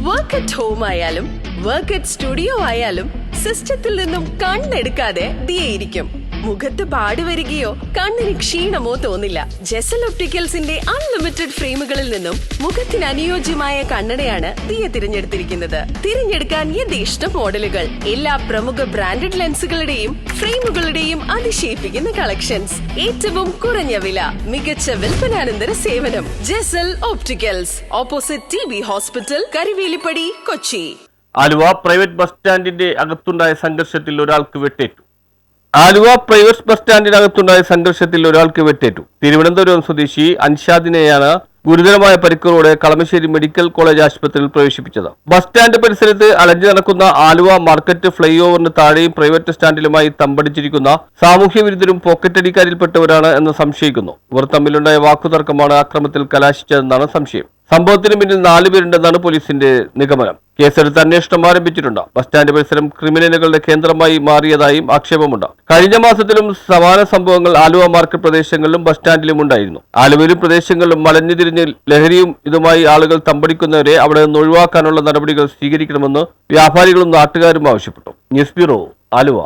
Work at home ആയാലും work at studio ആയാലും സിസ്റ്റത്തിൽ നിന്നും കണ്ണെടുക്കാതെ ദിയയിരിക്കും. മുഖത്ത് പാടി വരികയോ കണ്ണിന് ക്ഷീണമോ തോന്നില്ല. ജെസൽ ഒപ്റ്റിക്കൽസിന്റെ അൺലിമിറ്റഡ് ഫ്രെയിമുകളിൽ നിന്നും മുഖത്തിന് അനുയോജ്യമായ കണ്ണടയാണ് ദിയ തിരഞ്ഞെടുത്തിരിക്കുന്നത്. തിരഞ്ഞെടുക്കാൻ യഥേഷ്ടം മോഡലുകൾ, എല്ലാ പ്രമുഖ ബ്രാൻഡഡ് ലെൻസുകളുടെയും ഫ്രെയിമുകളുടെയും അതിശയിപ്പിക്കുന്ന കളക്ഷൻസ്, ഏറ്റവും കുറഞ്ഞ വില, മികച്ച വിൽപ്പനാനന്തര സേവനം. Jesal opticals, opposite TB hospital, Karuvelippady, Kochi. Aluva private bus സ്റ്റാൻഡിന്റെ അകത്തുണ്ടായ സംഘർഷത്തിൽ ഒരാൾക്ക് വെട്ടേറ്റു. ആലുവ പ്രൈവറ്റ് ബസ് സ്റ്റാൻഡിനകത്തുണ്ടായ സംഘർഷത്തിൽ ഒരാൾക്ക് വെട്ടേറ്റു. തിരുവനന്തപുരം സ്വദേശി അൻഷാദിനെയാണ് ഗുരുതരമായ പരിക്കുകളോടെ കളമശ്ശേരി മെഡിക്കൽ കോളേജ് ആശുപത്രിയിൽ പ്രവേശിപ്പിച്ചത്. ബസ് സ്റ്റാൻഡ് പരിസരത്ത് അലഞ്ഞു നടക്കുന്ന ആലുവ മാർക്കറ്റ് ഫ്ലൈ ഓവറിന് താഴെയും പ്രൈവറ്റ് സ്റ്റാൻഡിലുമായി തമ്പടിച്ചിരിക്കുന്ന സാമൂഹ്യ വിരുദ്ധരും പോക്കറ്റടിക്കാരിൽപ്പെട്ടവരാണ് എന്ന് സംശയിക്കുന്നു. ഇവർ തമ്മിലുണ്ടായ വാക്കുതർക്കമാണ് അക്രമത്തിൽ കലാശിച്ചതെന്നാണ് സംശയം. സംഭവത്തിന് പിന്നിൽ 4 പേരുണ്ടെന്നാണ് പോലീസിന്റെ നിഗമനം. കേസെടുത്ത് അന്വേഷണം ആരംഭിച്ചിട്ടുണ്ട്. ബസ് സ്റ്റാൻഡ് പരിസരം ക്രിമിനലുകളുടെ കേന്ദ്രമായി മാറിയതായും ആക്ഷേപമുണ്ട്. കഴിഞ്ഞ മാസത്തിലും സമാന സംഭവങ്ങൾ ആലുവ മാർക്കറ്റ് പ്രദേശങ്ങളിലും ബസ് സ്റ്റാൻഡിലും ഉണ്ടായിരുന്നു. ആലുവയിലും പ്രദേശങ്ങളിലും മലഞ്ഞുതിരിഞ്ഞ് ലഹരിയും ഇതുമായി ആളുകൾ തമ്പടിക്കുന്നവരെ അവിടെ നിന്ന് ഒഴിവാക്കാനുള്ള നടപടികൾ സ്വീകരിക്കണമെന്ന് വ്യാപാരികളും നാട്ടുകാരും ആവശ്യപ്പെട്ടു. News bureau, Aluva.